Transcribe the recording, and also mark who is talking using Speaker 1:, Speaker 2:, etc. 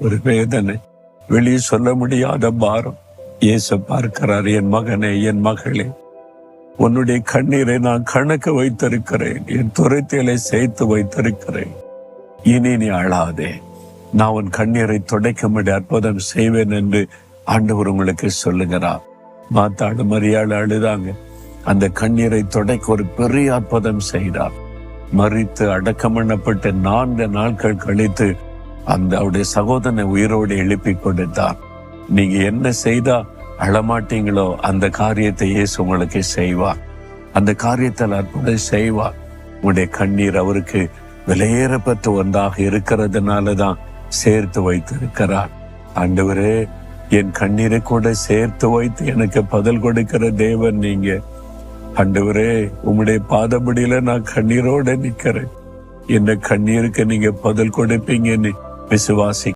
Speaker 1: ஒரு வேதனை, வெளியே சொல்ல முடியாத பாரம். இயேசு பார்க்கிறார், என் மகனே, என் மகளே, உன்னுடைய கண்ணீரை நான் கணக்கு வைத்திருக்கிறேன், என் துரைத்தலை சேர்த்து வைத்திருக்கிறேன். இனி நீ அழாதே, நான் உன் கண்ணீரை துடைக்கும்படி அற்புதம் செய்வேன் என்று ஆண்டவர் உங்களுக்கு சொல்லுகிறார். மாத்தாடு மரியாள் அழுதாங்க. அந்த கண்ணீரை துடைக்க ஒரு பெரிய அற்புதம் செய்தார். மரித்து அடக்கம் பண்ணப்பட்ட 4 நாட்கள் கழித்து அவருடைய சகோதரனை உயிரோடு எழுப்பி கொடுத்தார். நீங்க என்ன செய்தா அழமாட்டீங்களோ அந்த காரியத்தை இயேசு உங்களுக்கு செய்வார். அந்த காரியத்தில் அற்புதம் செய்வார். உங்களுடைய கண்ணீர் அவருக்கு விலையேறப்பட்ட ஒன்றாக இருக்கிறதுனாலதான் சேர்த்து வைத்திருக்கிறார். ஆண்டவரே, என் கண்ணீரை கூட சேர்த்து வைத்து எனக்கு பதில் கொடுக்கிற தேவன் நீங்க. ஆண்டவரே, உம்முடைய பாதபடியில நான் கண்ணீரோட நிக்கிறேன். என்ன கண்ணீருக்கு நீங்க பதில் கொடுப்பீங்கன்னு விசுவாசி